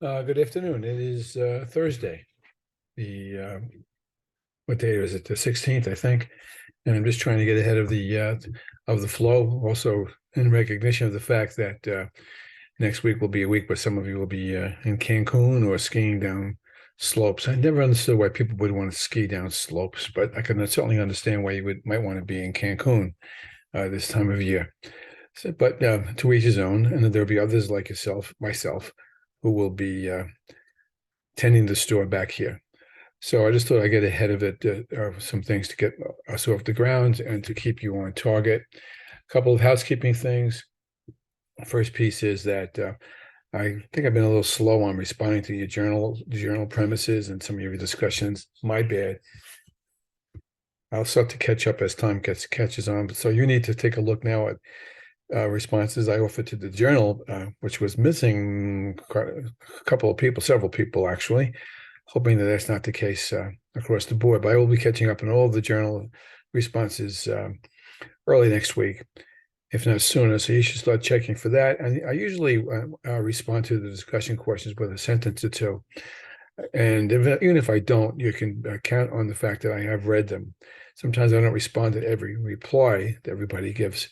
Good afternoon. It is Thursday. The what day is it? The 16th, I think. And I'm just trying to get ahead of the flow. Also, in recognition of the fact that next week will be a week where some of you will be in Cancun or skiing down slopes. I never understood why people would want to ski down slopes, but I can certainly understand why might want to be in Cancun this time of year. So, but to each his own, and there'll be others like myself, who will be tending the store back here. So I just thought I'd get ahead of it, some things to get us off the ground and to keep you on target. A couple of housekeeping things. First piece is that I think I've been a little slow on responding to your journal premises and some of your discussions. My bad. I'll start to catch up as time catches on. So you need to take a look now at responses I offered to the journal, which was missing a couple of people, several people actually, hoping that that's not the case across the board. But I will be catching up on all of the journal responses early next week, if not sooner. So you should start checking for that. And I usually respond to the discussion questions with a sentence or two. And even if I don't, you can count on the fact that I have read them. Sometimes I don't respond to every reply that everybody gives,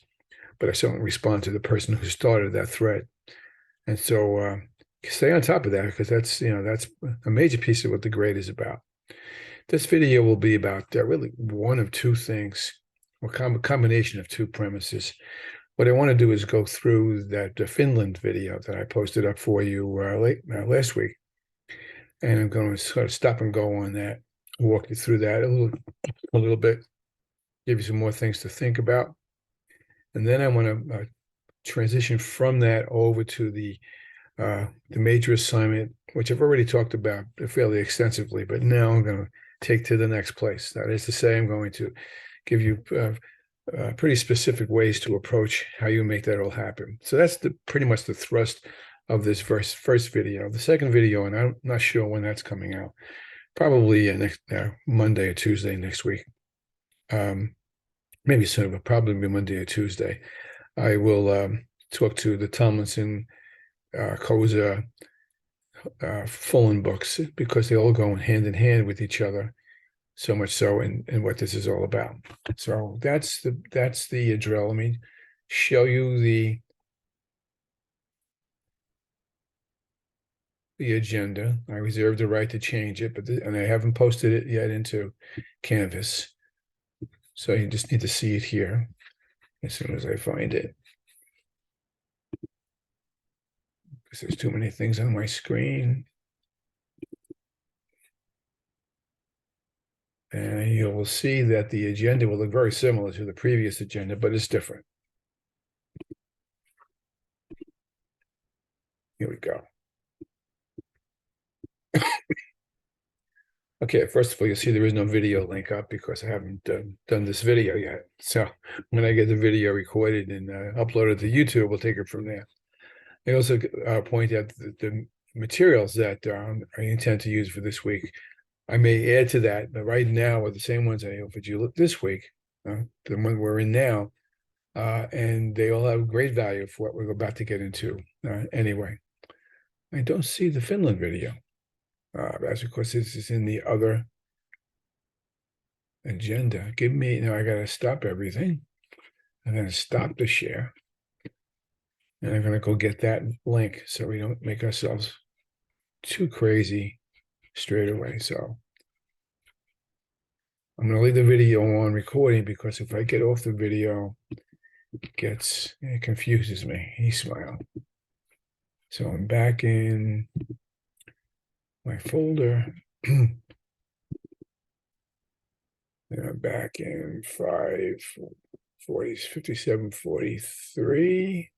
but I certainly respond to the person who started that thread. And so stay on top of that, because that's a major piece of what the grade is about. This video will be about really one of two things, or combination of two premises. What I want to do is go through that Finland video that I posted up for you last week. And I'm going to sort of stop and go on that, walk you through that a little bit, give you some more things to think about. And then I want to transition from that over to the major assignment, which I've already talked about fairly extensively, but now I'm going to take to the next place. That is to say, I'm going to give you pretty specific ways to approach how you make that all happen. So that's pretty much the thrust of this first video. The second video, and I'm not sure when that's coming out, probably next Monday or Tuesday next week. Maybe sooner, but probably Monday or Tuesday. I will talk to the Tomlinson, Koza, Fullen books, because they all go hand in hand with each other. So much so in what this is all about. So that's the drill. Let me show you the agenda. I reserve the right to change it, and I haven't posted it yet into Canvas. So you just need to see it here as soon as I find it, because there's too many things on my screen. And you will see that the agenda will look very similar to the previous agenda, but it's different. Here we go. Okay, first of all, you'll see there is no video link up because I haven't done this video yet. So when I get the video recorded and uploaded to YouTube, we'll take it from there. I also point out that the materials that I intend to use for this week, I may add to that, but right now are the same ones I offered you this week, the one we're in now, and they all have great value for what we're about to get into anyway. I don't see the Finland video. That's because this is in the other agenda. Now I got to stop everything. I'm going to stop the share. And I'm going to go get that link so we don't make ourselves too crazy straight away. So I'm going to leave the video on recording, because if I get off the video, it confuses me. He smiled. So I'm back in my folder. And I'm back in 5743.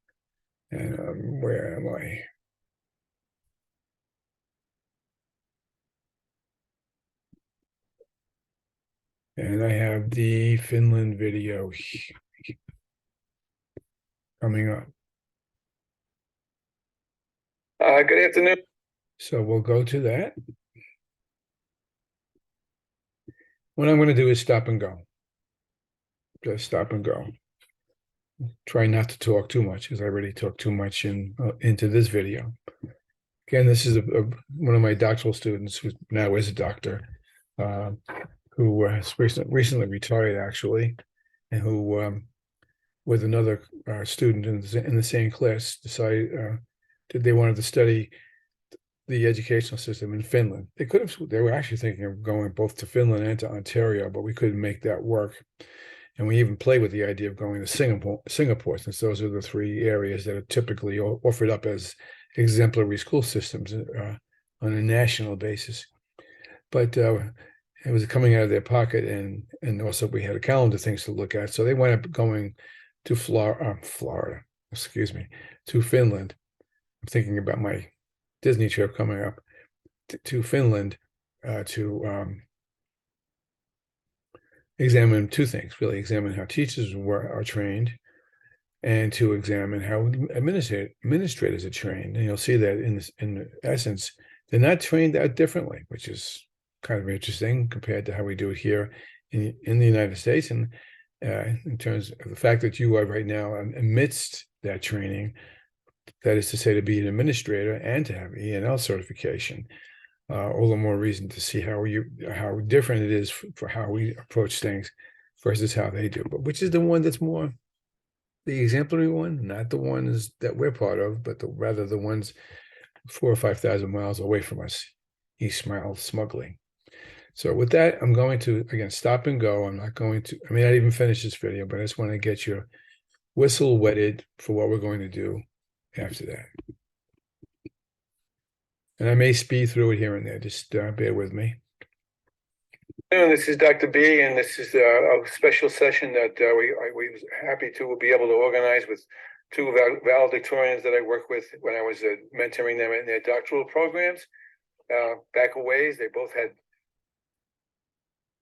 And where am I? And I have the Finland video coming up. Good afternoon. So we'll go to that. What I'm going to do is stop and go. Just stop and go. Try not to talk too much, because I already talked too much into this video. again, this is one of my doctoral students who now is a doctor, uh, who has recently retired actually, and who with another student in the same class decided that they wanted to study the educational system in Finland. They were actually thinking of going both to Finland and to Ontario, but we couldn't make that work. And we even played with the idea of going to Singapore, since those are the three areas that are typically offered up as exemplary school systems on a national basis. But it was coming out of their pocket, and also we had a calendar things to look at. So they went up going to Florida, to Finland. I'm thinking about my Disney trip coming up to Finland to examine two things, really examine how teachers are trained, and to examine how administrators are trained. And you'll see that in essence, they're not trained that differently, which is kind of interesting compared to how we do it here in the United States. And in terms of the fact that you are right now amidst that training, that is to say, to be an administrator and to have E&L certification, all the more reason to see how different it is for how we approach things versus how they do. But which is the one that's more the exemplary one, not the ones that we're part of, but rather the ones 4,000 or 5,000 miles away from us. He smiled smugly. So with that, I'm going to, again, stop and go. I'm not going to, I mean, I didn't even finish this video, but I just want to get your whistle wetted for what we're going to do after that. And I may speed through it here and there. Just bear with me. This is Dr. B, and this is a special session that we was happy to be able to organize with two valedictorians that I worked with when I was mentoring them in their doctoral programs. Back a ways, they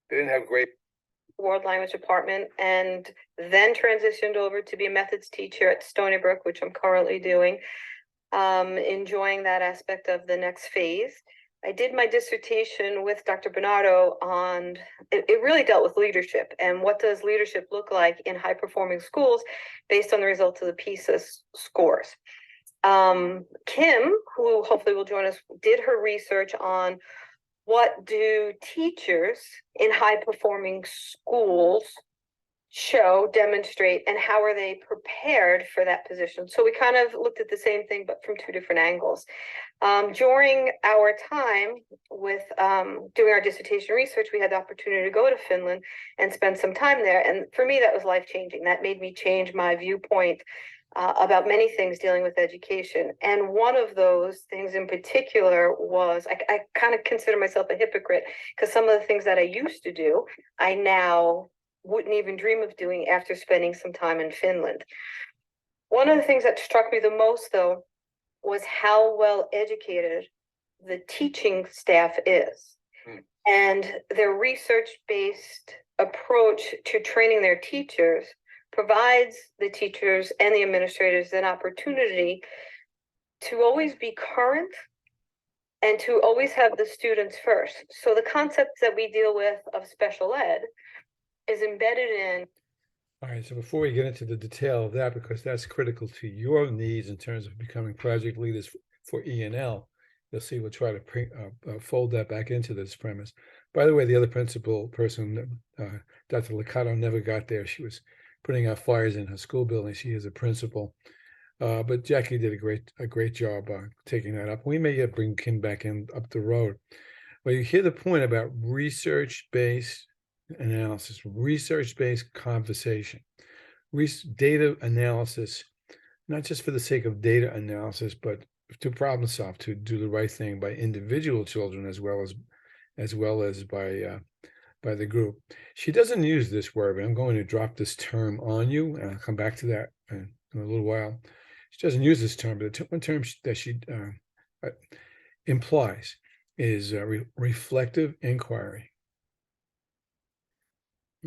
didn't have great world language department, and then transitioned over to be a methods teacher at Stony Brook, which I'm currently doing. Enjoying that aspect of the next phase. I did my dissertation with Dr. Bernardo on, it really dealt with leadership and what does leadership look like in high performing schools based on the results of the PISA scores. Kim, who hopefully will join us, did her research on what do teachers in high performing schools demonstrate, and how are they prepared for that position. So we kind of looked at the same thing, but from two different angles. During our time with doing our dissertation research, we had the opportunity to go to Finland and spend some time there. And for me, that was life-changing. That made me change my viewpoint about many things dealing with education. And one of those things in particular was, I kind of consider myself a hypocrite, because some of the things that I used to do, I now wouldn't even dream of doing after spending some time in Finland. One of the things that struck me the most, though, was how well educated the teaching staff is. And their research-based approach to training their teachers provides the teachers and the administrators an opportunity to always be current and to always have the students first. So the concepts that we deal with of special ed is embedded in. All right, so before we get into the detail of that, because that's critical to your needs in terms of becoming project leaders for E&L, you'll see we'll try to fold that back into this premise. By the way, the other principal person, Dr. Liccato, never got there. She was putting out fires in her school building. She is a principal. But Jackie did a great job taking that up. We may yet bring Kim back in up the road. But you hear the point about research-based analysis, research-based conversation, data analysis, not just for the sake of data analysis, but to problem solve, to do the right thing by individual children as well as by the group. She doesn't use this word, but I'm going to drop this term on you, and I'll come back to that in a little while. She doesn't use this term, but the one term that she implies is reflective inquiry.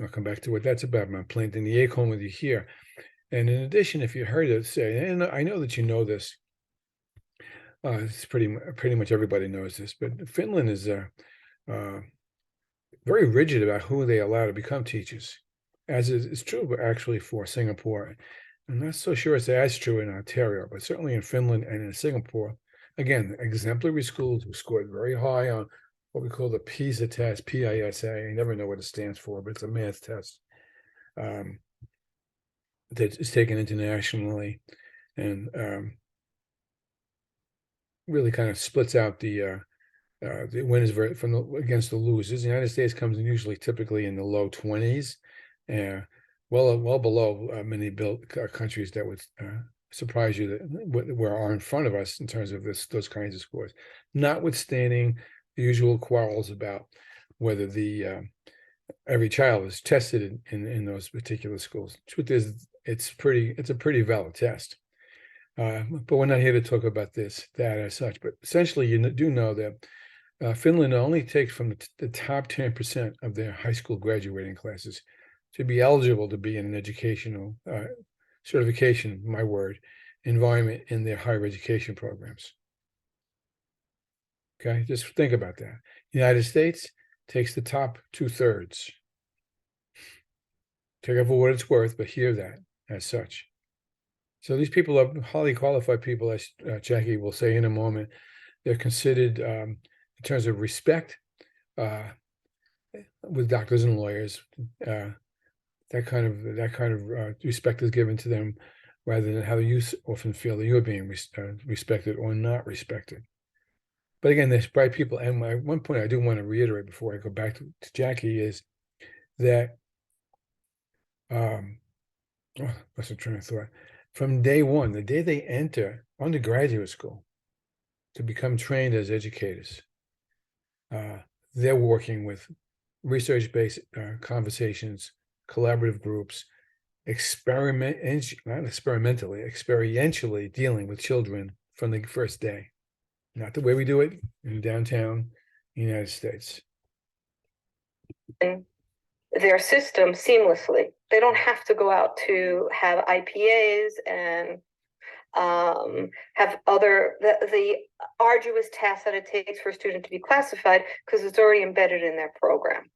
I'll come back to what that's about. I'm planting the acorn with you here. And in addition, if you heard it say, and I know that you know this, it's pretty much everybody knows this, but Finland is very rigid about who they allow to become teachers, as is true actually for Singapore. I'm not so sure it's as true in Ontario, but certainly in Finland and in Singapore, again, exemplary schools who scored very high on what we call the PISA test, PISA. I never know what it stands for, but it's a math test that is taken internationally and really kind of splits out the winners against the losers. The United States comes in usually typically in the low 20s, well below many countries that would surprise you that are in front of us in terms of those kinds of scores. Notwithstanding the usual quarrels about whether every child is tested in those particular schools. Truth is, it's a pretty valid test. But we're not here to talk about that as such. But essentially, you do know that Finland only takes from the top 10% of their high school graduating classes to be eligible to be in an educational certification, my word, environment in their higher education programs. Okay, just think about that. The United States takes the top 2/3. Take it for what it's worth, but hear that as such. So these people are highly qualified people, as Jackie will say in a moment. They're considered, in terms of respect, with doctors and lawyers. That kind of respect is given to them, rather than how you often feel that you're being respected or not respected. But again, there's bright people. And one point I do want to reiterate before I go back to Jackie is that what's the train of thought? From day one, the day they enter undergraduate school to become trained as educators, they're working with research-based conversations, collaborative groups, experientially dealing with children from the first day. Not the way we do it in downtown United States. And their system seamlessly. They don't have to go out to have IPAs and have the arduous tasks that it takes for a student to be classified, because it's already embedded in their program.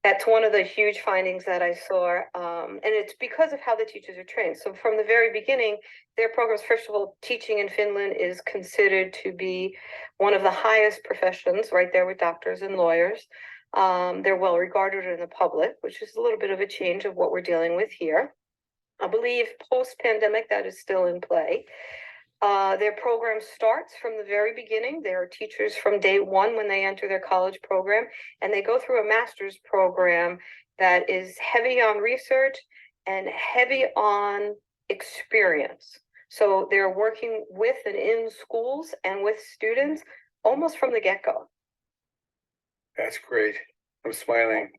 That's one of the huge findings that I saw, and it's because of how the teachers are trained. So from the very beginning, their programs, first of all, teaching in Finland is considered to be one of the highest professions, right there with doctors and lawyers. They're well regarded in the public, which is a little bit of a change of what we're dealing with here. I believe post-pandemic that is still in play. Their program starts from the very beginning. There are teachers from day one when they enter their college program, and they go through a master's program that is heavy on research and heavy on experience. So they're working with and in schools and with students almost from the get-go. That's great. I'm smiling.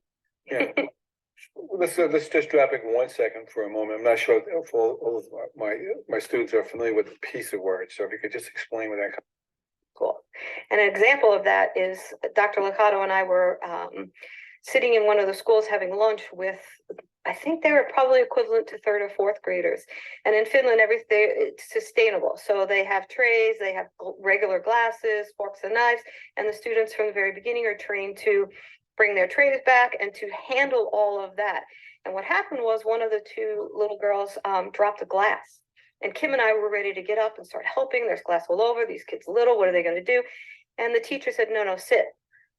Yeah. Let's just drop it 1 second for a moment. I'm not sure if all of my students are familiar with the PISA word. So if you could just explain what that. Cool. And an example of that is Dr. Licata and I were sitting in one of the schools having lunch with, I think they were probably equivalent to 3rd or 4th graders. And in Finland, everything it's sustainable. So they have trays, they have regular glasses, forks and knives, and the students from the very beginning are trained to bring their trays back and to handle all of that. And what happened was one of the 2 little girls dropped a glass. And Kim and I were ready to get up and start helping. There's glass all over. These kids little. What are they going to do? And the teacher said, no, sit.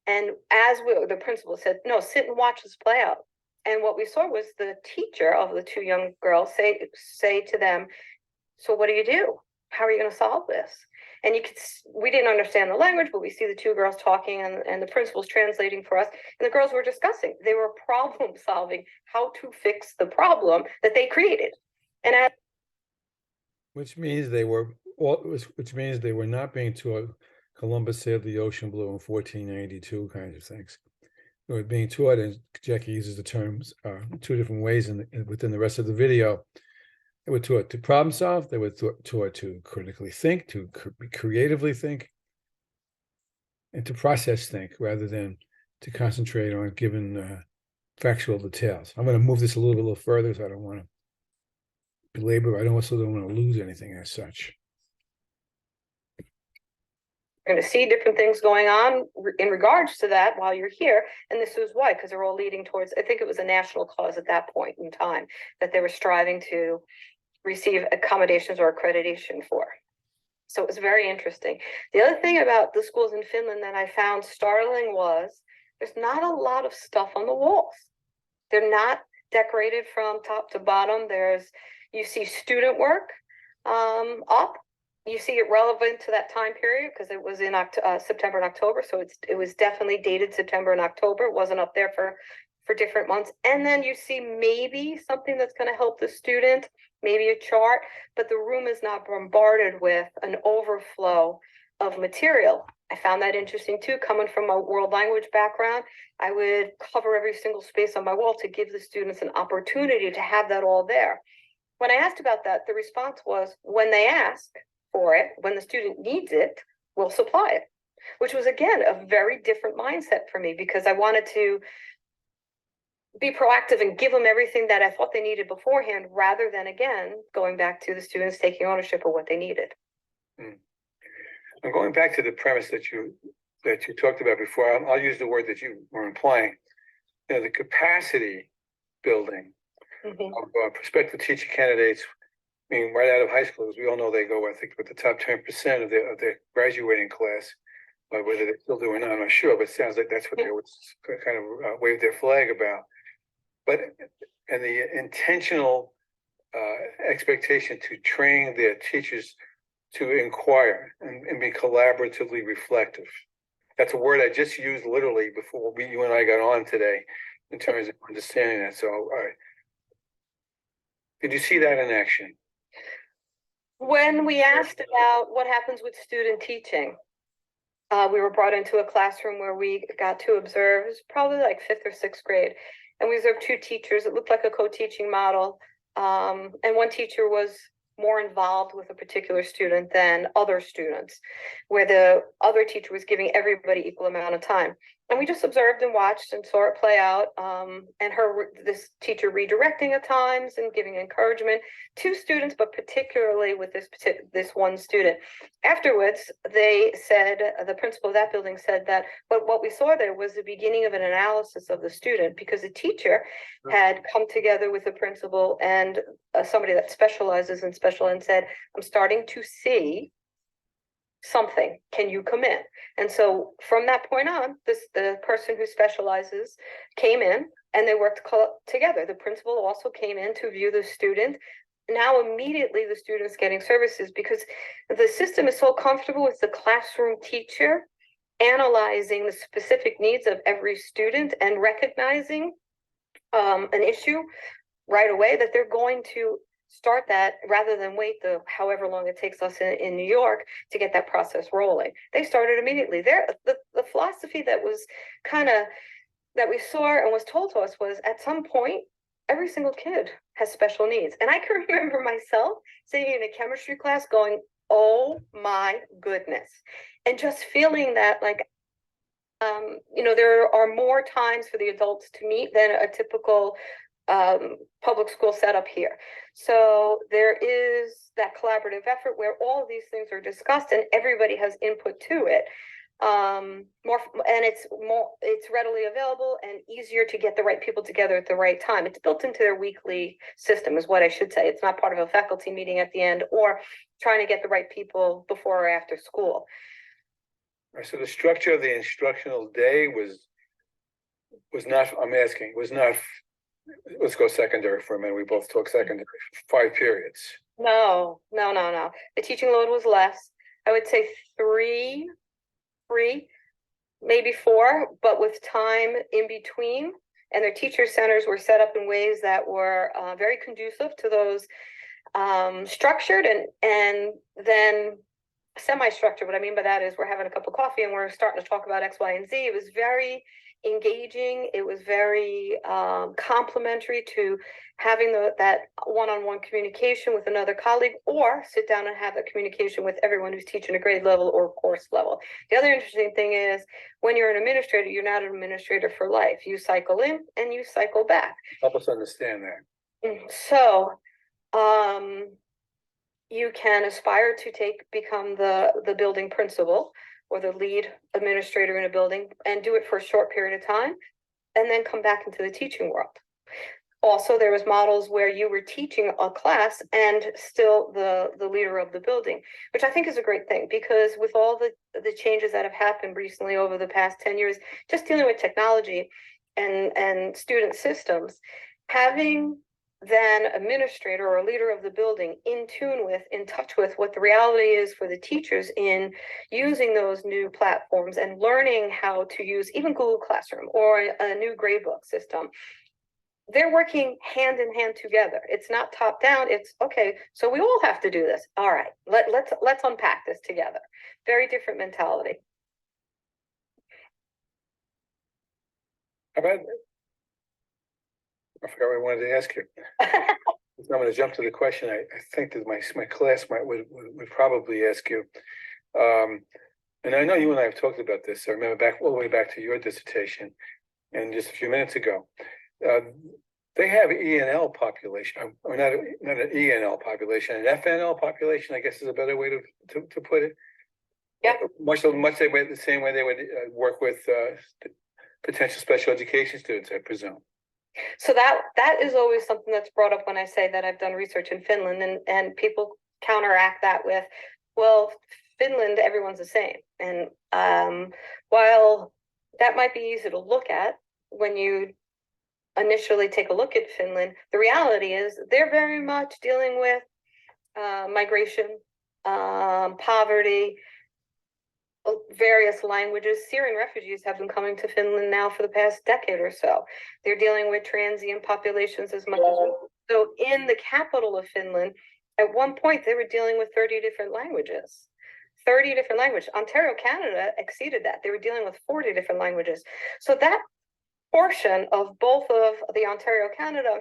And the principal said, no, sit and watch this play out. And what we saw was the teacher of the 2 young girls say to them, so what do you do? How are you going to solve this? And we didn't understand the language, but we see the 2 girls talking and the principal's translating for us. And the girls were discussing. They were problem solving how to fix the problem that they created. And which means they were not being taught Columbus sailed the ocean blue in 1492 kinds of things. They were being taught, and Jackie uses the terms 2 different ways within the rest of the video. They were taught to problem solve. They were taught to critically think, to creatively think, and to process think, rather than to concentrate on given factual details. I'm going to move this a little further, so I don't want to belabor. I also don't want to lose anything as such. You're going to see different things going on in regards to that while you're here. And this is why, because they're all leading towards, I think it was a national cause at that point in time that they were striving to receive accommodations or accreditation for. So it was very interesting. The other thing about the schools in Finland that I found startling was there's not a lot of stuff on the walls. They're not decorated from top to bottom. You see student work up. You see it relevant to that time period because it was in September and October. So it was definitely dated September and October. It wasn't up there for different months. And then you see maybe something that's going to help the student, maybe a chart, but the room is not bombarded with an overflow of material. I found that interesting too, coming from a world language background. I would cover every single space on my wall to give the students an opportunity to have that all there. When I asked about that, the response was, when they ask for it, when the student needs it, we'll supply it, which was, again, a very different mindset for me because I wanted to be proactive and give them everything that I thought they needed beforehand, rather than, again, going back to the students taking ownership of what they needed. I'm going back to the premise that you talked about before. I'll use the word that you were implying. The capacity building of prospective teacher candidates. I mean, right out of high school, as we all know, they go, I think, with the top 10% of their graduating class. But whether they still do or not, I'm not sure. But it sounds like that's what they would kind of wave their flag about. But and the intentional expectation to train their teachers to inquire and be collaboratively reflective. That's a word I just used literally before you and I got on today in terms of understanding that. So, did you see that in action? When we asked about what happens with student teaching, we were brought into a classroom where we got to observe, it was probably like 5th or 6th grade, and we observed 2 teachers. It looked like a co-teaching model, and one teacher was more involved with a particular student than other students, where the other teacher was giving everybody equal amount of time. And we just observed and watched and saw it play out. And this teacher redirecting at times and giving encouragement to students, but particularly with this one student. Afterwards, the principal of that building said that what we saw there was the beginning of an analysis of the student, because the teacher had come together with the principal and somebody that specializes in special and said, I'm starting to see something, can you come in? And so from that point on, the person who specializes came in and they worked together. The principal also came in to view the student. Now immediately the student's getting services because the system is so comfortable with the classroom teacher analyzing the specific needs of every student and recognizing an issue right away, that they're going to start that rather than wait however long it takes us in New York to get that process rolling. They started immediately. The philosophy that was that we saw and was told to us was, at some point, every single kid has special needs. And I can remember myself sitting in a chemistry class going, oh my goodness. And just feeling that, like, there are more times for the adults to meet than a typical public school setup here. So there is that collaborative effort where all of these things are discussed and everybody has input to it. It's readily available and easier to get the right people together at the right time. It's built into their weekly system, is what I should say. It's not part of a faculty meeting at the end or trying to get the right people before or after school. So the structure of the instructional day was not, let's go secondary for a minute. We both talk secondary, 5 periods. No. The teaching load was less. I would say 3, maybe 4, but with time in between. And their teacher centers were set up in ways that were very conducive to those structured and then semi-structured. What I mean by that is we're having a cup of coffee and we're starting to talk about X, Y, and Z. It was very engaging. It was very complimentary to having that one-on-one communication with another colleague, or sit down and have that communication with everyone who's teaching a grade level or course level. The other interesting thing is, when you're an administrator, you're not an administrator for life. You cycle in and you cycle back. Help us understand that. So you can aspire to become the building principal or the lead administrator in a building and do it for a short period of time and then come back into the teaching world. Also, there was models where you were teaching a class and still the leader of the building, which I think is a great thing, because with all the changes that have happened recently over the past 10 years, just dealing with technology and student systems, having then administrator or leader of the building in tune with, in touch with what the reality is for the teachers in using those new platforms and learning how to use even Google Classroom or a new gradebook system. They're working hand in hand together. It's not top down. It's okay. So we all have to do this. All right. Let's unpack this together. Very different mentality. How about, I forgot what I wanted to ask you. I'm going to jump to the question. I think that my class would probably ask you. And I know you and I have talked about this. I remember all the way back to your dissertation, and just a few minutes ago. They have ENL population, or not an ENL population, an FNL population, I guess is a better way to put it. Yeah. Much the same way they would work with potential special education students, I presume. So that is always something that's brought up when I say that I've done research in Finland, and people counteract that with, well, Finland, everyone's the same. And while that might be easy to look at when you initially take a look at Finland, the reality is they're very much dealing with migration, poverty, various languages. Syrian refugees have been coming to Finland now for the past decade or so. They're dealing with transient populations as much as we. So in the capital of Finland, at one point they were dealing with 30 different languages. 30 different languages. Ontario, Canada exceeded that. They were dealing with 40 different languages. So that portion of both of the Ontario, Canada,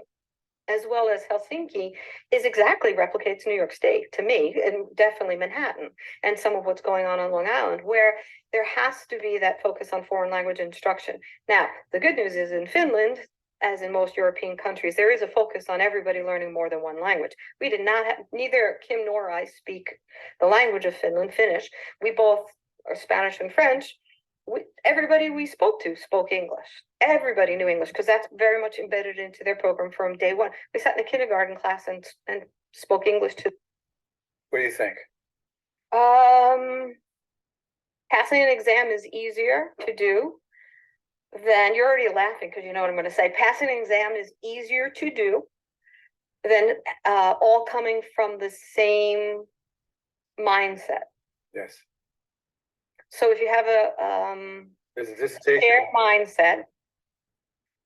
as well as Helsinki, is exactly replicates New York State to me, and definitely Manhattan, and some of what's going on Long Island, where there has to be that focus on foreign language instruction. Now, the good news is in Finland, as in most European countries, there is a focus on everybody learning more than one language. We did not have, neither Kim nor I speak the language of Finland, Finnish. We both are Spanish and French. Everybody we spoke to spoke English. Everybody knew English because that's very much embedded into their program from day one. We sat in a kindergarten class and spoke English to. What do you think? Passing an exam is easier to do than, you're already laughing because you know what I'm going to say. Passing an exam is easier to do than all coming from the same mindset. Yes. So if you have a shared mindset,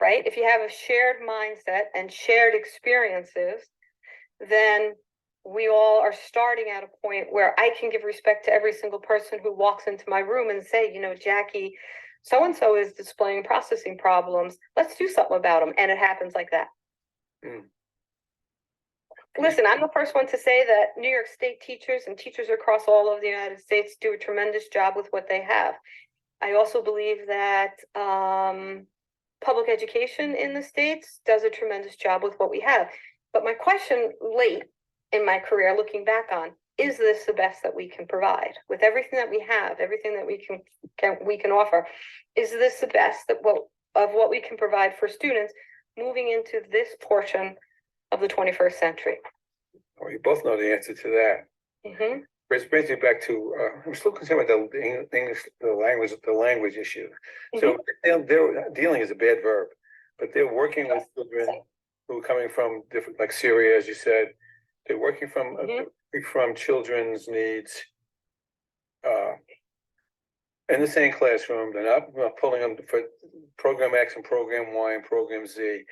right? If you have a shared mindset and shared experiences, then we all are starting at a point where I can give respect to every single person who walks into my room and say, you know, Jackie, so-and-so is displaying processing problems. Let's do something about them. And it happens like that. Mm. Listen, I'm the first one to say that New York State teachers and teachers across all of the United States do a tremendous job with what they have. I also believe that public education in the States does a tremendous job with what we have. But my question late in my career, looking back on, is this the best that we can provide with everything that we have, everything that we can offer? Is this the best of what we can provide for students moving into this portion of the 21st century? Well, you both know the answer to that. Mm-hmm. Which brings me back to, I'm still concerned with the English, the language issue. Mm-hmm. So they're dealing is a bad verb, but they're working with children who are coming from different, like Syria, as you said. They're working from children's needs in the same classroom. They're not pulling them for program X and program Y and program Z.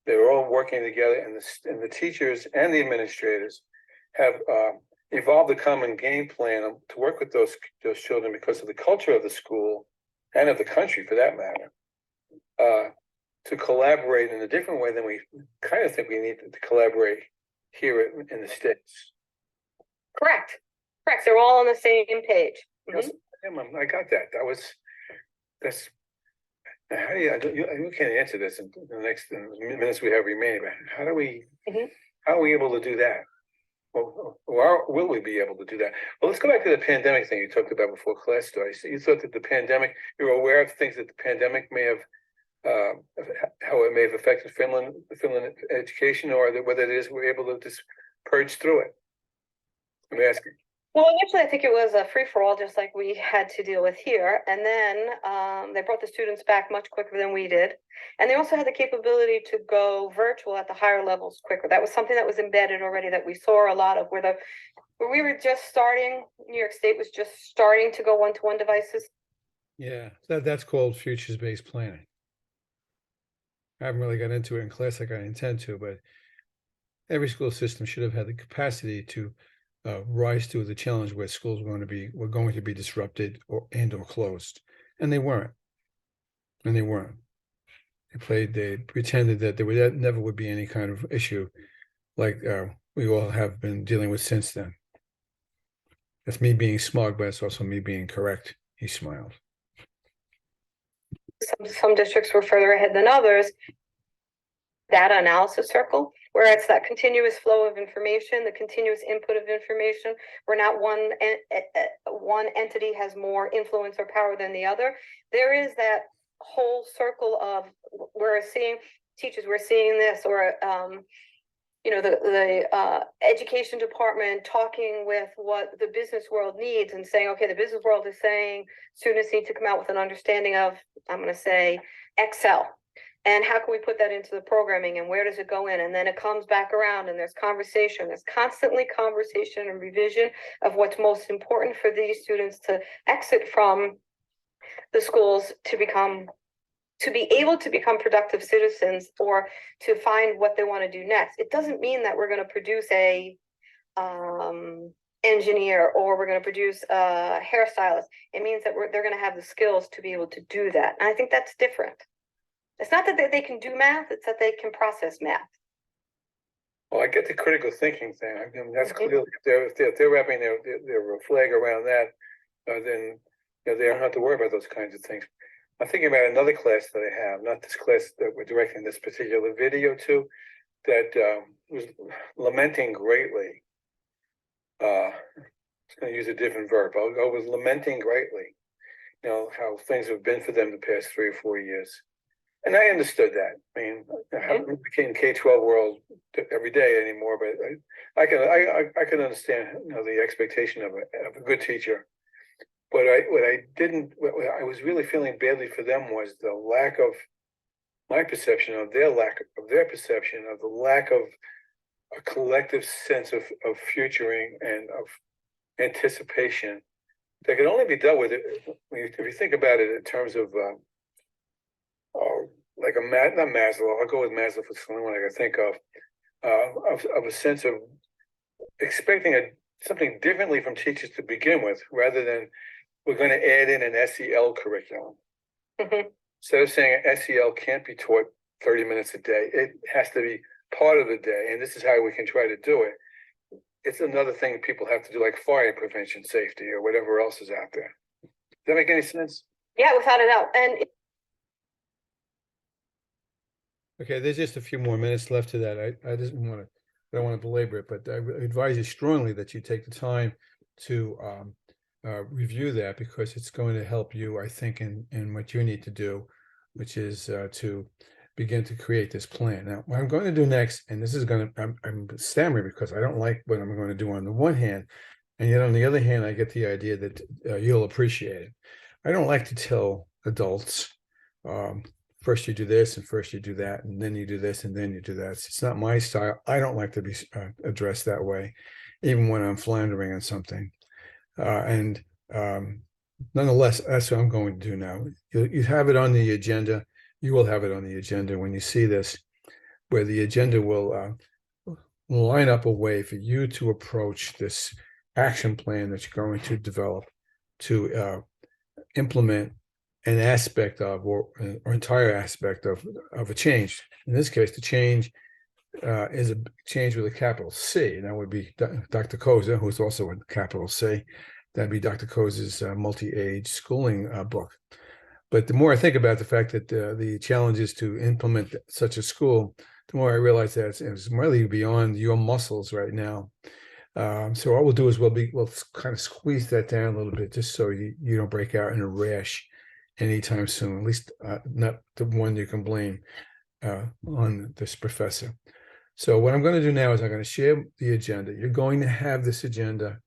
They're all working together, and the teachers and the administrators have evolved a common game plan to work with those children because of the culture of the school and of the country, for that matter, to collaborate in a different way than we kind of think we need to collaborate here in the States. Correct. They're all on the same page. Mm-hmm. I got that. That's. How do you can't answer this in the next minutes we have remaining, but how are we able to do that? Or will we be able to do that? Well, let's go back to the pandemic thing you talked about before class started. So you thought that the pandemic, you were aware of things that the pandemic may have how it may have affected Finland education, or whether it is we're able to just purge through it? I'm asking. Well, initially, I think it was a free-for-all, just like we had to deal with here. And then they brought the students back much quicker than we did. And they also had the capability to go virtual at the higher levels quicker. That was something that was embedded already that we saw a lot of, where we were just starting, New York State was just starting to go one-to-one devices. Yeah, that's called futures-based planning. I haven't really got into it in class like I intend to, but every school system should have had the capacity to rise to the challenge where schools were going to be disrupted or closed, and they weren't. They pretended that there never would be any kind of issue like we all have been dealing with since then. That's me being smug, but it's also me being correct. He smiled. Some districts were further ahead than others. Data analysis circle, where it's that continuous flow of information, the continuous input of information, where not one entity has more influence or power than the other. There is that whole circle of we're seeing teachers, we're seeing this, or the education department talking with what the business world needs and saying, okay, the business world is saying students need to come out with an understanding of, I'm going to say, Excel. And how can we put that into the programming, and where does it go in? And then it comes back around and there's conversation. There's constantly conversation and revision of what's most important for these students to exit from the schools to be able to become productive citizens, or to find what they want to do next. It doesn't mean that we're going to produce a engineer, or we're going to produce a hairstylist. It means that they're going to have the skills to be able to do that. And I think that's different. It's not that they can do math, it's that they can process math. Well, I get the critical thinking thing. I mean, that's clearly, if they're wrapping their flag around that, then they don't have to worry about those kinds of things. I'm thinking about another class that I have, not this class that we're directing this particular video to, that was lamenting greatly. I was going to use a different verb. I was lamenting greatly, how things have been for them the past 3 or 4 years. And I understood that. I mean, I haven't became K-12 world every day anymore, but I can understand the expectation of a good teacher. But what I was really feeling badly for them was the lack of my perception of their perception of the lack of a collective sense of futuring and of anticipation that can only be dealt with if you think about it in terms of like not Maslow. I'll go with Maslow for the only one I can think of a sense of expecting something differently from teachers to begin with, rather than we're going to add in an SEL curriculum. Mm-hmm. Instead of saying SEL can't be taught 30 minutes a day, it has to be part of the day, and this is how we can try to do it. It's another thing people have to do, like fire prevention, safety, or whatever else is out there. Does that make any sense? Yeah, without a doubt. And Okay, there's just a few more minutes left to that. I don't want to belabor it, but I advise you strongly that you take the time to review that, because it's going to help you, I think, in what you need to do, which is to begin to create this plan. Now, what I'm going to do next, and this is I'm stammering because I don't like what I'm going to do on the one hand, and yet on the other hand, I get the idea that you'll appreciate it. I don't like to tell adults, first you do this, and first you do that, and then you do this, and then you do that. It's not my style. I don't like to be addressed that way, even when I'm floundering on something. Nonetheless, that's what I'm going to do now. You have it on the agenda. You will have it on the agenda when you see this, where the agenda will line up a way for you to approach this action plan that you're going to develop to implement an aspect of, or entire aspect of a change. In this case, the change is a change with a capital C, and that would be Dr. Koza, who's also a capital C. That'd be Dr. Koza's multi-age schooling book. But the more I think about the fact that the challenge is to implement such a school, the more I realize that it's really beyond your muscles right now. So what we'll do is we'll kind of squeeze that down a little bit, just so you don't break out in a rash anytime soon, at least not the one you can blame on this professor. So what I'm going to do now is I'm going to share the agenda. You're going to have this agenda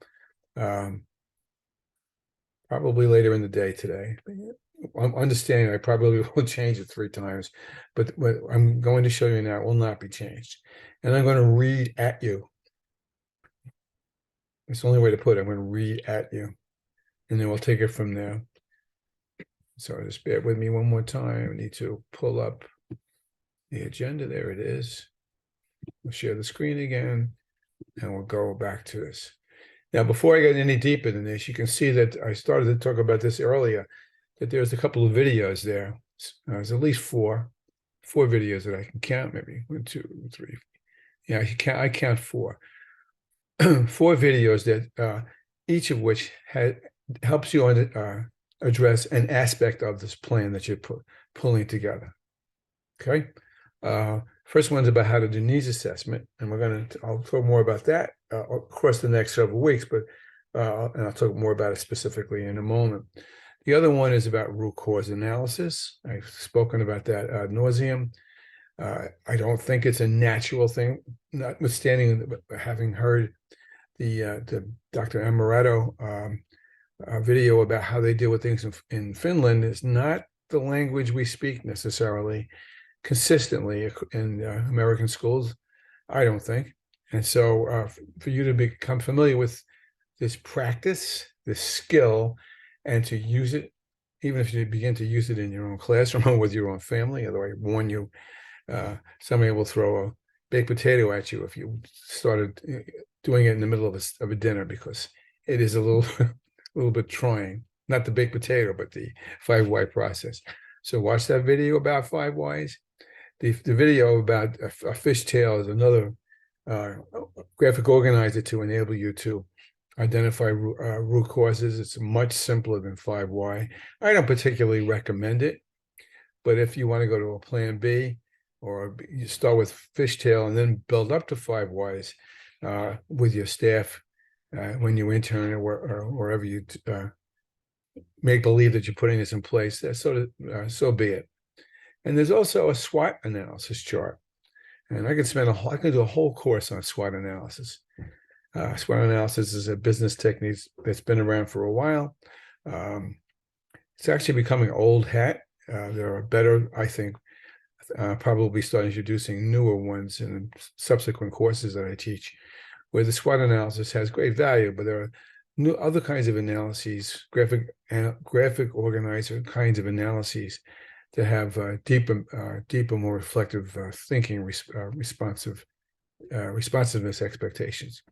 probably later in the day today. I'm understanding I probably will change it 3 times, but what I'm going to show you now will not be changed. And I'm going to read at you. It's the only way to put it. I'm going to read at you, and then we'll take it from there. So just bear with me one more time. I need to pull up the agenda. There it is. We'll share the screen again, and we'll go back to this. Now, before I get any deeper than this, you can see that I started to talk about this earlier, that there's a couple of videos there. There's at least four videos that I can count, maybe 1, 2, 3. Yeah, I count 4. 4 videos that each of which helps you address an aspect of this plan that you're pulling together. Okay. First one's about how to do needs assessment, and I'll talk more about that across the next several weeks, but and I'll talk more about it specifically in a moment. The other one is about root cause analysis. I've spoken about that ad nauseum. I don't think it's a natural thing, notwithstanding having heard the Dr. Amaretto video about how they deal with things in Finland. Is not the language we speak necessarily consistently in American schools, I don't think. And so for you to become familiar with this practice, this skill, and to use it, even if you begin to use it in your own classroom or with your own family, although I warn you, somebody will throw a baked potato at you if you started doing it in the middle of a dinner, because it is a little bit trying. Not the baked potato, but the 5 why process. So watch that video about 5 whys. The video about a fishtail is another graphic organizer to enable you to identify root causes. It's much simpler than 5 why. I don't particularly recommend it, but if you want to go to a plan B, or you start with fishtail and then build up to 5 whys with your staff when you intern or wherever you make believe that you're putting this in place, that's so be it. And there's also a SWOT analysis chart, and I could do a whole course on SWOT analysis. SWOT analysis is a business technique that's been around for a while. It's actually becoming old hat. There are better, I think, probably start introducing newer ones in subsequent courses that I teach, where the SWOT analysis has great value, but there are other kinds of analyses, graphic organizer kinds of analyses that have deeper, more reflective thinking, responsiveness expectations.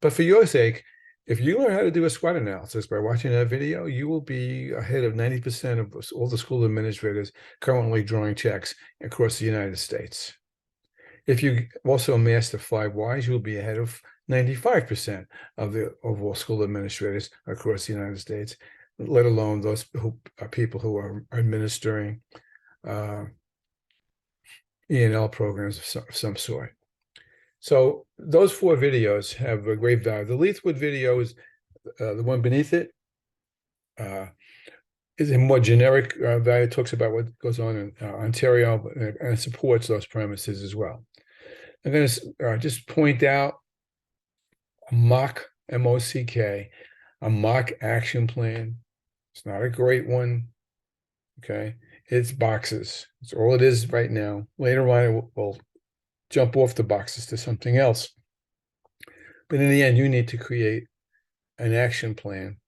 But for your sake, if you learn how to do a SWOT analysis by watching that video, you will be ahead of 90% of all the school administrators currently drawing checks across the United States. If you also master 5 whys, you'll be ahead of 95% of the overall school administrators across the United States, let alone those people who are administering E&L programs of some sort. So those 4 videos have a great value. The Leithwood video is the one beneath it. Is a more generic value. It talks about what goes on in Ontario and supports those premises as well. I'm going to just point out a mock, M-O-C-K, a mock action plan. It's not a great one, okay? It's boxes. It's all it is right now. Later on, we'll jump off the boxes to something else. But in the end, you need to create an action plan.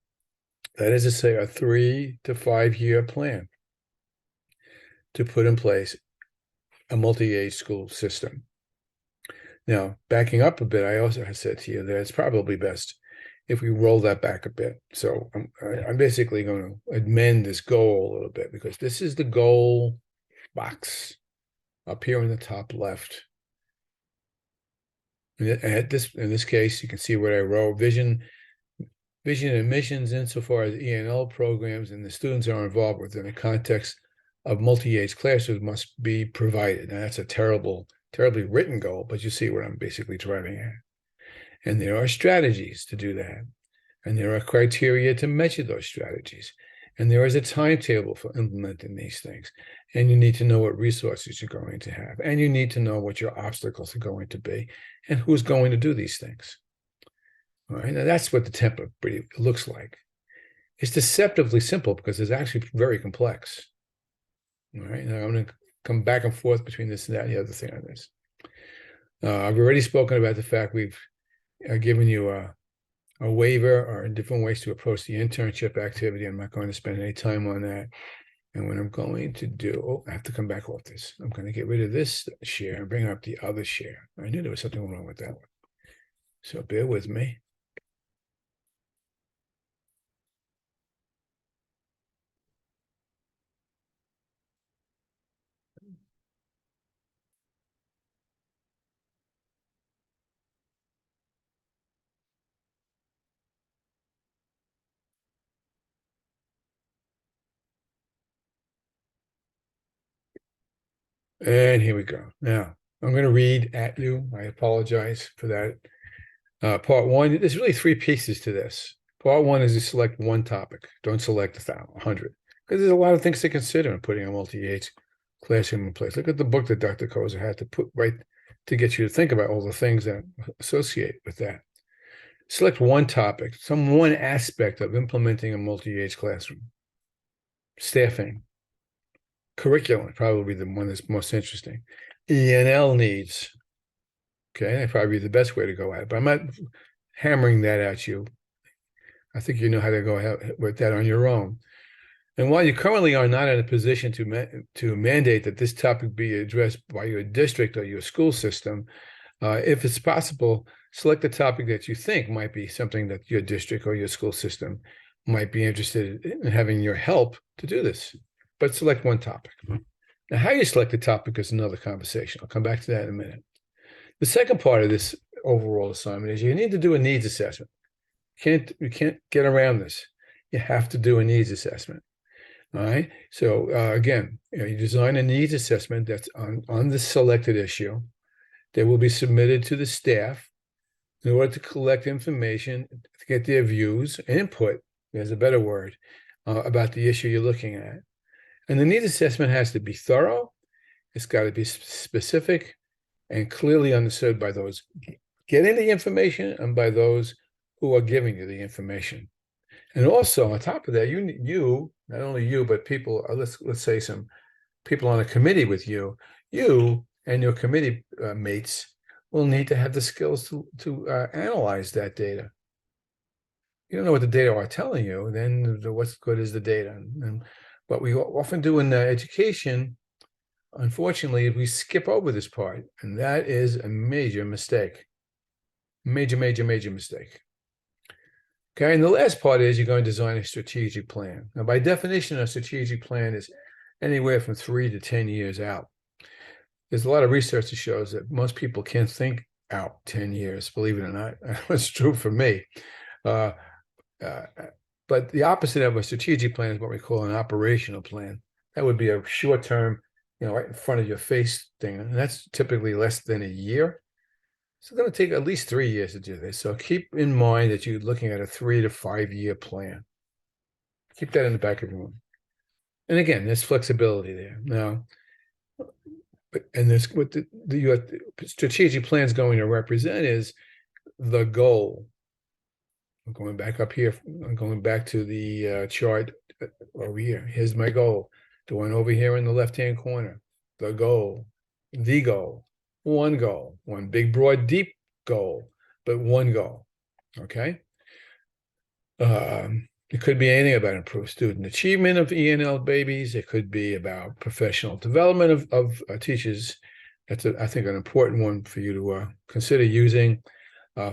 That is to say, a 3 to 5 year plan to put in place a multi-age school system. Now, backing up a bit, I also have said to you that it's probably best if we roll that back a bit. So I'm basically going to amend this goal a little bit, because this is the goal box up here in the top left. And in this case, you can see what I wrote: vision and missions insofar as E&L programs and the students are involved within the context of multi-age classrooms must be provided. Now, that's a terribly written goal, but you see what I'm basically driving at. And there are strategies to do that. And there are criteria to measure those strategies. And there is a timetable for implementing these things. And you need to know what resources you're going to have. And you need to know what your obstacles are going to be and who's going to do these things. All right. Now that's what the template pretty looks like. It's deceptively simple because it's actually very complex. All right. Now I'm going to come back and forth between this and that and the other thing on this. I've already spoken about the fact we've given you a waiver or different ways to approach the internship activity. I'm not going to spend any time on that. And what I'm going to do, oh, I have to come back off this. I'm going to get rid of this share and bring up the other share. I knew there was something wrong with that one. So bear with me. And here we go. Now, I'm going to read at you. I apologize for that. Part one, there's really three pieces to this. Part one is to select one topic. Don't select 100, because there's a lot of things to consider in putting a multi-age classroom in place. Look at the book that Dr. Koza had to put right to get you to think about all the things that associate with that. Select one topic, one aspect of implementing a multi-age classroom. Staffing, curriculum, probably the one that's most interesting. E&L needs. Okay, that'd probably be the best way to go at it, but I'm not hammering that at you. I think you know how to go with that on your own. And while you currently are not in a position to mandate that this topic be addressed by your district or your school system, if it's possible, select a topic that you think might be something that your district or your school system might be interested in having your help to do this. But select one topic. Now, how you select a topic is another conversation. I'll come back to that in a minute. The second part of this overall assignment is you need to do a needs assessment. You can't get around this. You have to do a needs assessment. All right. So again, you design a needs assessment that's on the selected issue. That will be submitted to the staff in order to collect information, to get their views and input, there's a better word, about the issue you're looking at. And the needs assessment has to be thorough. It's got to be specific and clearly understood by those getting the information and by those who are giving you the information. And also on top of that, you not only you, but people, let's say some people on a committee with you and your committee mates will need to have the skills to analyze that data. You don't know what the data are telling you, then what's good is the data. And what we often do in education, unfortunately, we skip over this part, and that is a major mistake. Major mistake. Okay, and the last part is you're going to design a strategic plan. Now, by definition, a strategic plan is anywhere from 3 to 10 years out. There's a lot of research that shows that most people can't think out 10 years, believe it or not. That's true for me. But the opposite of a strategic plan is what we call an operational plan. That would be a short-term, right in front of your face thing. And that's typically less than a year. It's going to take at least 3 years to do this. So keep in mind that you're looking at a 3 to 5 year plan. Keep that in the back of your mind. And again, there's flexibility there. Now, and this what your strategic plan is going to represent is the goal. I'm going back up here. I'm going back to the chart over here. Here's my goal. The one over here in the left-hand corner. The goal. One big, broad, deep goal, but one goal. Okay. It could be anything about improved student achievement of E&L babies. It could be about professional development of teachers. That's, I think, an important one for you to consider using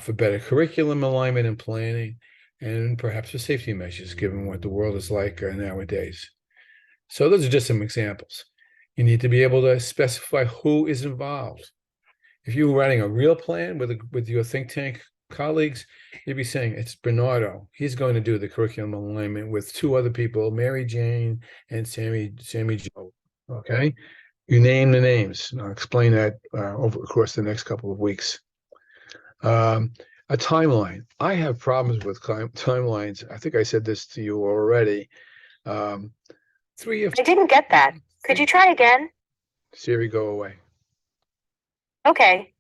for better curriculum alignment and planning, and perhaps for safety measures, given what the world is like nowadays. So those are just some examples. You need to be able to specify who is involved. If you were writing a real plan with your think tank colleagues, you'd be saying it's Bernardo. He's going to do the curriculum alignment with 2 other people, Mary Jane and Sammy Joe. Okay, you name the names. I'll explain that over the course of the next couple of weeks. A timeline. I have problems with timelines. I think I said this to you already. Um, 3 of I didn't get that. Could you try again? Siri, go away. Okay.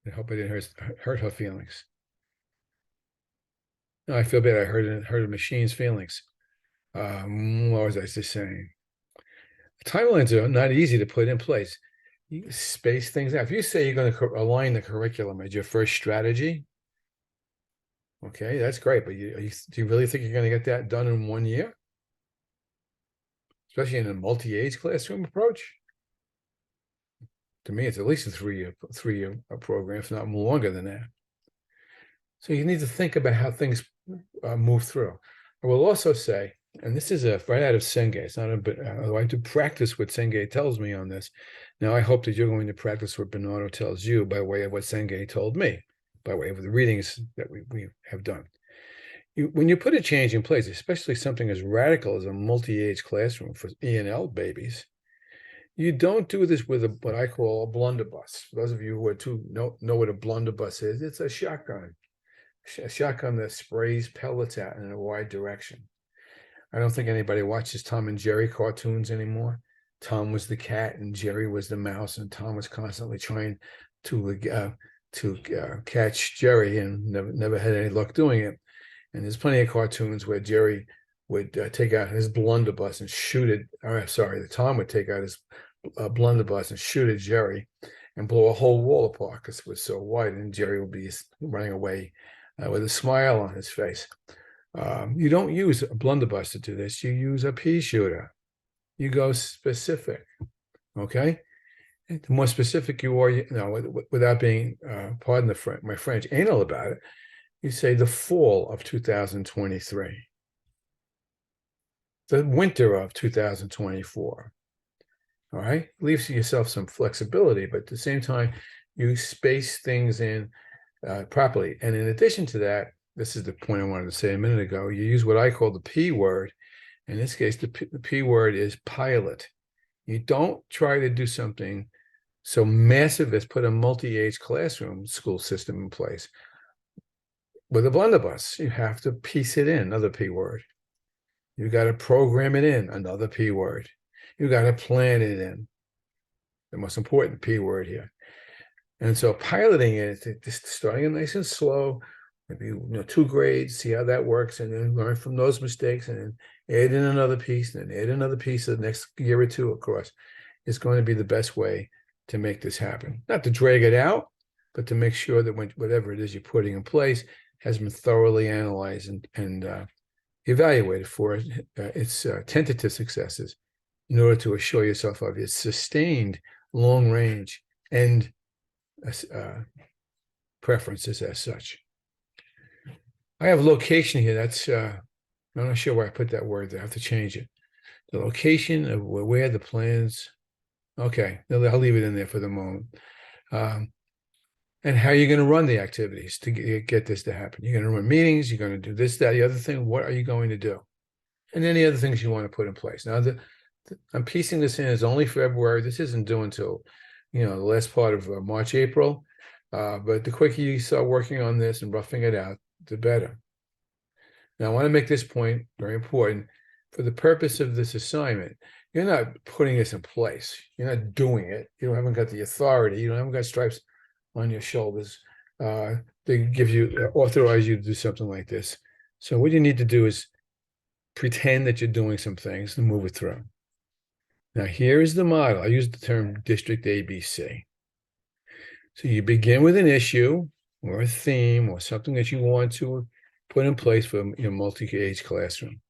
I hope I didn't hurt her feelings. No, I feel bad. I hurt a machine's feelings. What was I just saying? Timelines are not easy to put in place. You space things out. If you say you're going to align the curriculum as your first strategy, okay, that's great. But do you really think you're going to get that done in 1 year? Especially in a multi-age classroom approach? To me, it's at least a three-year program, if not longer than that. So you need to think about how things move through. I will also say, and this is right out of Senge. It's not a bit. I like to practice what Senge tells me on this. Now, I hope that you're going to practice what Bernardo tells you by way of what Senge told me, by way of the readings that we have done. When you put a change in place, especially something as radical as a multi-age classroom for E&L babies, you don't do this with what I call a blunderbuss. For those of you who know what a blunderbuss is, it's a shotgun that sprays pellets out in a wide direction. I don't think anybody watches Tom and Jerry cartoons anymore. Tom was the cat and Jerry was the mouse, and Tom was constantly trying to catch Jerry and never had any luck doing it. And there's plenty of cartoons where Jerry would take out his blunderbuss and shoot it. Or sorry, Tom would take out his blunderbuss and shoot at Jerry and blow a whole wall apart because it was so wide, and Jerry would be running away with a smile on his face. You don't use a blunderbuss to do this. You use a pea shooter. You go specific, okay? And the more specific you are, without being, pardon my French, anal about it, you say the fall of 2023, the winter of 2024. All right, leaves yourself some flexibility, but at the same time, you space things in properly. And in addition to that, this is the point I wanted to say a minute ago, you use what I call the P word. In this case, the P word is pilot. You don't try to do something so massive as put a multi-age classroom school system in place. With a blunderbuss, you have to piece it in, another P word. You got to program it in, another P word. You got to plan it in, the most important P word here. And so piloting it, just starting it nice and slow, maybe 2 grades, see how that works, and then learn from those mistakes, and then add in another piece, and then add another piece the next year or two across, is going to be the best way to make this happen. Not to drag it out, but to make sure that whatever it is you're putting in place has been thoroughly analyzed and evaluated for its tentative successes in order to assure yourself of its sustained long range and preferences as such. I have location here. That's I'm not sure where I put that word there. I have to change it. The location of where the plans. Okay, I'll leave it in there for the moment. And how you're going to run the activities to get this to happen. You're going to run meetings. You're going to do this, that, the other thing. What are you going to do? And any other things you want to put in place. Now, I'm piecing this in. It's only February. This isn't due until, the last part of March, April. But the quicker you start working on this and roughing it out, the better. Now, I want to make this point very important. For the purpose of this assignment, you're not putting this in place. You're not doing it. You haven't got the authority. You haven't got stripes on your shoulders to authorize you to do something like this. So what you need to do is pretend that you're doing some things and move it through. Now, here is the model. I use the term District ABC. So you begin with an issue or a theme or something that you want to put in place for your multi-age classroom.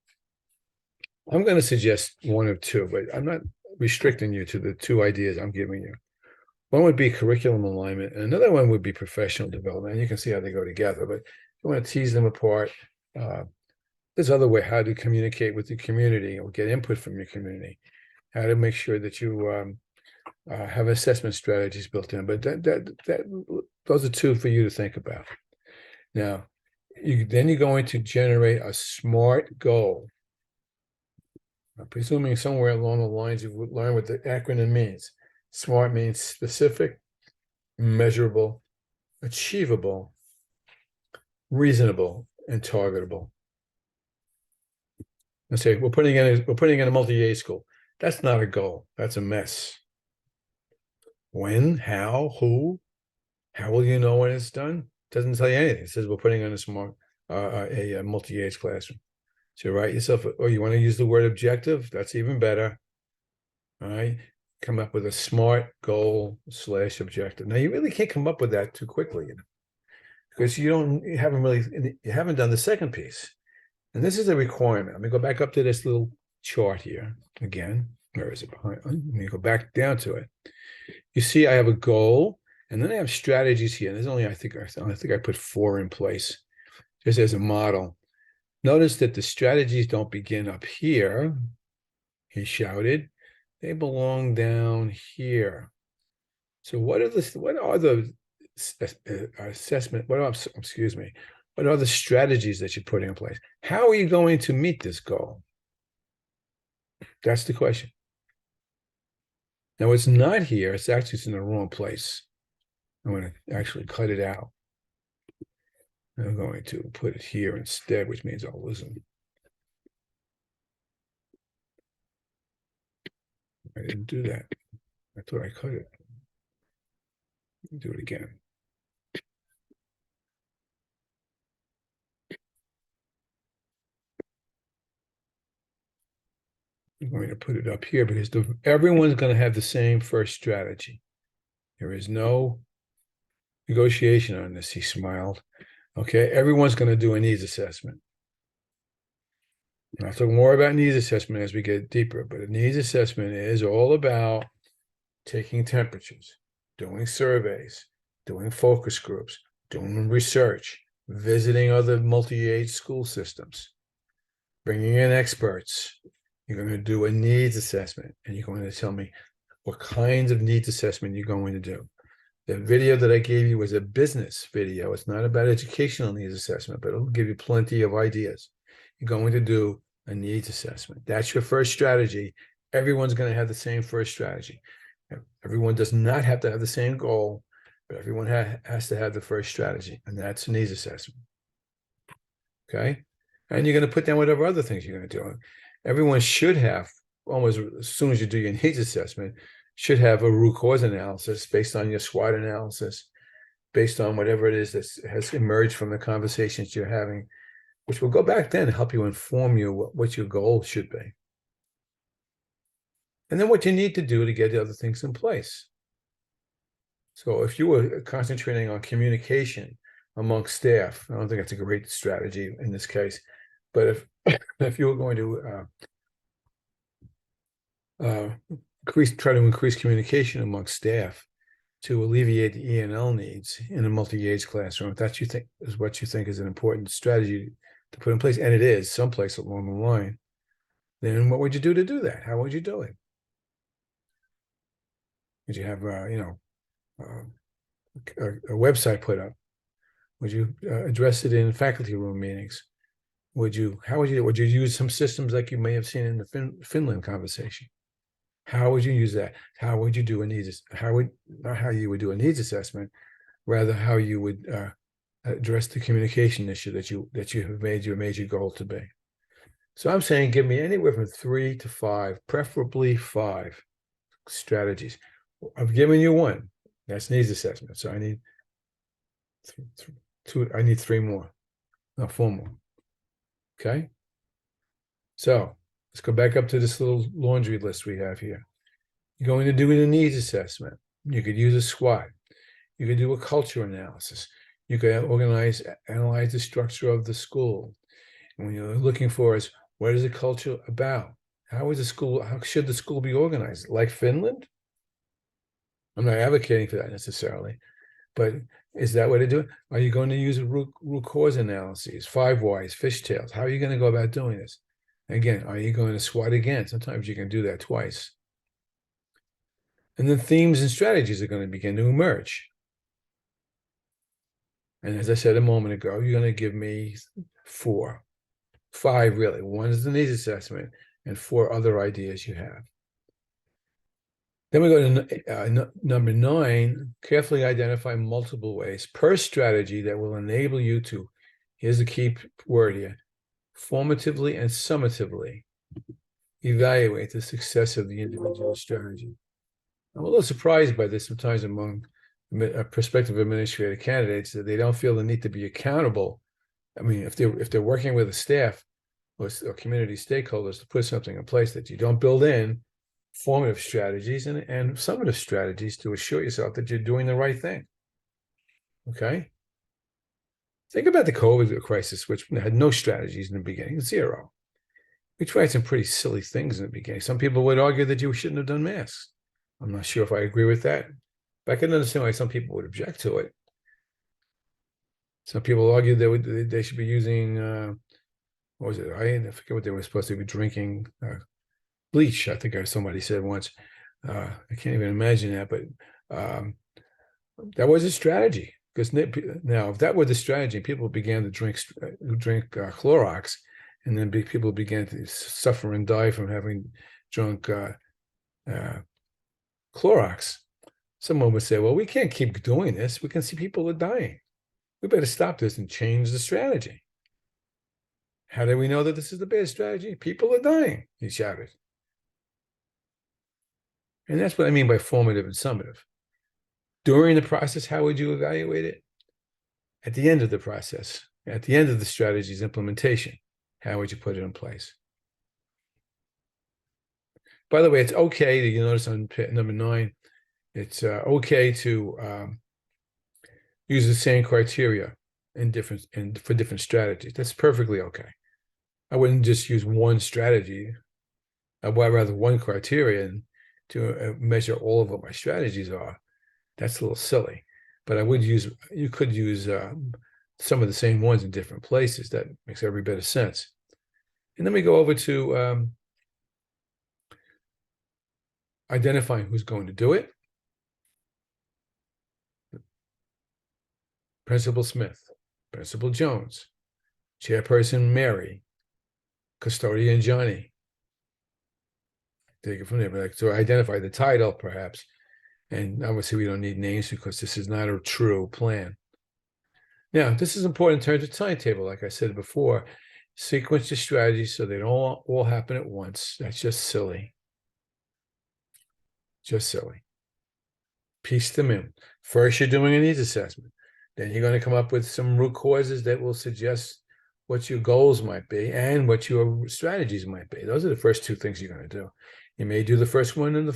I'm going to suggest one or two, but I'm not restricting you to the 2 ideas I'm giving you. One would be curriculum alignment, and another one would be professional development. And you can see how they go together, but you want to tease them apart. There's other way how to communicate with the community or get input from your community, how to make sure that you have assessment strategies built in. But those are 2 for you to think about. Now, you're going to generate a SMART goal. I'm presuming somewhere along the lines you've learned what the acronym means. SMART means specific, measurable, achievable, reasonable, and targetable. and say, we're putting in a multi-aid school. That's not a goal. That's a mess. When, how, who, how will you know when it's done? Doesn't tell you anything. It says we're putting in a multi-age classroom. So you write yourself, or you want to use the word objective, that's even better. All right. Come up with a SMART goal / objective. Now you really can't come up with that too quickly, because you haven't done the second piece. And this is a requirement. Let me go back up to this little chart here again. Where is it behind? Let me go back down to it. You see, I have a goal, and then I have strategies here. And there's only, I think I put 4 in place, just as a model. Notice that the strategies don't begin up here, he shouted. They belong down here. So what are the assessment? What are the strategies that you're putting in place? How are you going to meet this goal? That's the question. Now it's not here. It's in the wrong place. I'm going to actually cut it out. I'm going to put it here instead, which means I'll lose them. I didn't do that. I thought I cut it. Do it again. I'm going to put it up here because everyone's going to have the same first strategy. There is no negotiation on this, he smiled. Okay, everyone's going to do a needs assessment. And I'll talk more about needs assessment as we get deeper, but a needs assessment is all about taking temperatures, doing surveys, doing focus groups, doing research, visiting other multi-age school systems, bringing in experts. You're going to do a needs assessment, and you're going to tell me what kinds of needs assessment you're going to do. The video that I gave you was a business video. It's not about educational needs assessment, but it'll give you plenty of ideas. You're going to do a needs assessment. That's your first strategy. Everyone's going to have the same first strategy. Everyone does not have to have the same goal, but everyone has to have the first strategy, and that's a needs assessment. Okay? And you're going to put down whatever other things you're going to do. Everyone should have, almost as soon as you do your needs assessment, should have a root cause analysis based on your SWOT analysis, based on whatever it is that has emerged from the conversations you're having, which will go back then and help you inform you what your goal should be. And then what you need to do to get the other things in place. So if you were concentrating on communication amongst staff, I don't think that's a great strategy in this case, but if you were going to try to increase communication amongst staff to alleviate the E&L needs in a multi-age classroom, if that's what you think is an important strategy to put in place, and it is someplace along the line, then what would you do to do that? How would you do it? Would you have a website put up? Would you address it in faculty room meetings? Would you use some systems like you may have seen in the Finland conversation? How would you use that? How would you do not how you would do a needs assessment, rather how you would address the communication issue that you have made your major goal to be. So I'm saying give me anywhere from 3 to 5, preferably 5 strategies. I've given you 1. That's needs assessment. So I need 2. I need 3 more, not 4 more. Okay. So let's go back up to this little laundry list we have here. You're going to do a needs assessment. You could use a SWOT. You could do a culture analysis. You could analyze the structure of the school. And when you're looking for is, what is the culture about? How should the school be organized? Like Finland? I'm not advocating for that necessarily, but is that what to do? Are you going to use a root cause analyses, 5 whys, fishtails? How are you going to go about doing this? Again, are you going to SWOT again? Sometimes you can do that twice. And then themes and strategies are going to begin to emerge. And as I said a moment ago, you're going to give me 4, 5 really. 1 is the needs assessment, and 4 other ideas you have. Then we go to number 9, carefully identify multiple ways per strategy that will enable you to, here's the key word here, formatively and summatively evaluate the success of the individual strategy. I'm a little surprised by this sometimes among prospective administrative candidates, that they don't feel the need to be accountable. I mean, if they're working with a staff or community stakeholders to put something in place, that you don't build in formative strategies and summative strategies to assure yourself that you're doing the right thing. Okay? Think about the COVID crisis, which had no strategies in the beginning, zero. We tried some pretty silly things in the beginning. Some people would argue that you shouldn't have done masks. I'm not sure if I agree with that, but I can understand why some people would object to it. Some people argue they should be using, what was it? I forget what they were supposed to be drinking, bleach. I think somebody said once. I can't even imagine that, but that was a strategy. Because now, if that were the strategy, people began to drink Clorox, and then people began to suffer and die from having drunk Clorox. Someone would say, well, we can't keep doing this. We can see people are dying. We better stop this and change the strategy. How do we know that this is the bad strategy? People are dying, he shouted. And that's what I mean by formative and summative. During the process, how would you evaluate it? At the end of the process, at the end of the strategy's implementation, how would you put it in place? By the way, it's okay, you notice on number 9, it's okay to use the same criteria for different strategies. That's perfectly okay. I wouldn't just use one strategy, rather one criterion to measure all of what my strategies are. That's a little silly, but you could use some of the same ones in different places. That makes every bit of sense. And then we go over to identifying who's going to do it. Principal Smith, Principal Jones, Chairperson Mary, Custodian Johnny. Take it from there, but to identify the title, perhaps. And obviously, we don't need names because this is not a true plan. Now, this is important in terms of timetable. Like I said before, sequence your strategies so they don't all happen at once. That's just silly. Just silly. Piece them in. First, you're doing a needs assessment. Then you're going to come up with some root causes that will suggest what your goals might be and what your strategies might be. Those are the first 2 things you're going to do. You may do the first one in the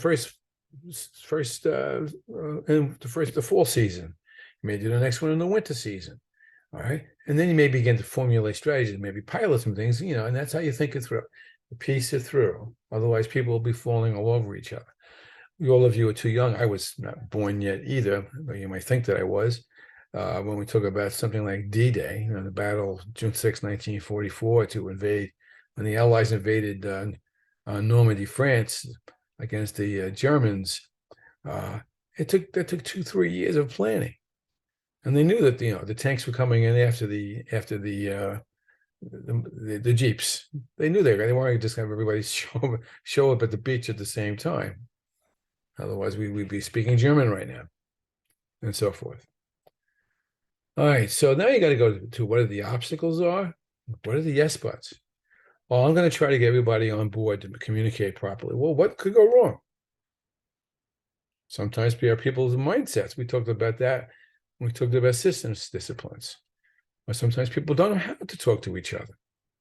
the fall season. You may do the next one in the winter season. All right. And then you may begin to formulate strategies, maybe pilot some things, and that's how you think it through. You piece it through. Otherwise, people will be falling all over each other. All of you are too young. I was not born yet either, but you might think that I was. When we talk about something like D-Day, the battle June 6, 1944, when the Allies invaded Normandy, France, against the Germans, that took 2-3 years of planning, and they knew that the tanks were coming in after the jeeps. They knew they weren't just have everybody show up at the beach at the same time. Otherwise, we'd be speaking German right now, and so forth. All right, so now you got to go to what the obstacles are. What are the yes buts? Well, I'm going to try to get everybody on board to communicate properly. Well, what could go wrong? Sometimes people's mindsets. We talked about that when we talked about systems disciplines. Or sometimes people don't know how to talk to each other,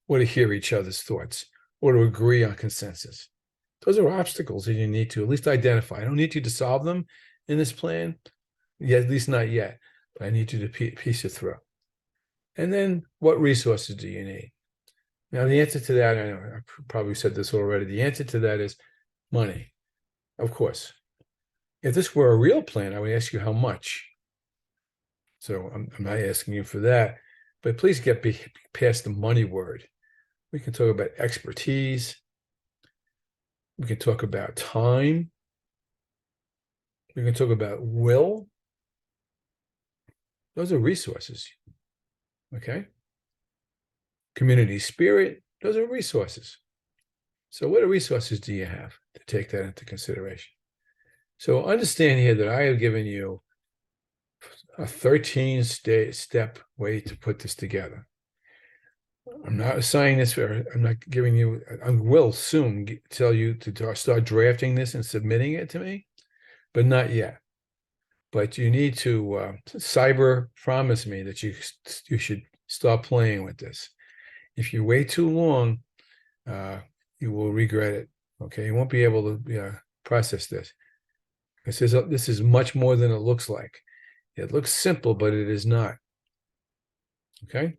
or to hear each other's thoughts, or to agree on consensus. Those are obstacles that you need to at least identify. I don't need you to solve them in this plan, at least not yet, but I need you to piece it through. And then what resources do you need? Now, the answer to that, I know I probably said this already, the answer to that is money, of course. If this were a real plan, I would ask you how much. So I'm not asking you for that, but please get past the money word. We can talk about expertise. We can talk about time. We can talk about will. Those are resources, okay? Community spirit, those are resources. So what resources do you have to take that into consideration? So understand here that I have given you a 13-step way to put this together. I'm not assigning this for, I'm not giving you, I will soon tell you to start drafting this and submitting it to me, but not yet. But you need to cyber promise me that you should stop playing with this. If you wait too long, you will regret it. Okay, you won't be able to process this. This is much more than it looks like. It looks simple, but it is not. Okay.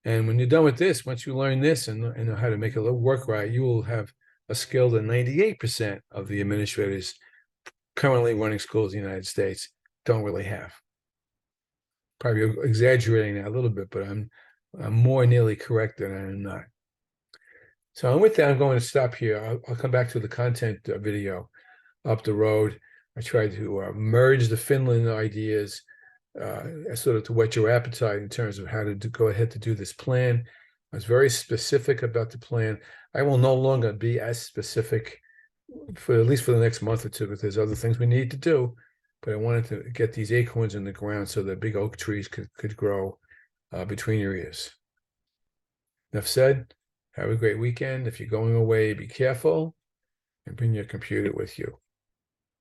And when you're done with this, once you learn this and know how to make it work right, you will have a skill that 98% of the administrators currently running schools in the United States don't really have. Probably exaggerating that a little bit, but I'm more nearly correct than I am not. So with that, I'm going to stop here. I'll come back to the content video up the road. I tried to merge the Finland ideas sort of to whet your appetite in terms of how to go ahead to do this plan. I was very specific about the plan. I will no longer be as specific for at least for the next month or two, because there's other things we need to do. But I wanted to get these acorns in the ground so that big oak trees could grow between your ears. Enough said. Have a great weekend. If you're going away, be careful and bring your computer with you.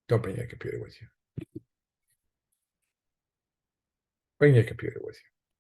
Don't bring your computer with you. Bring your computer with you.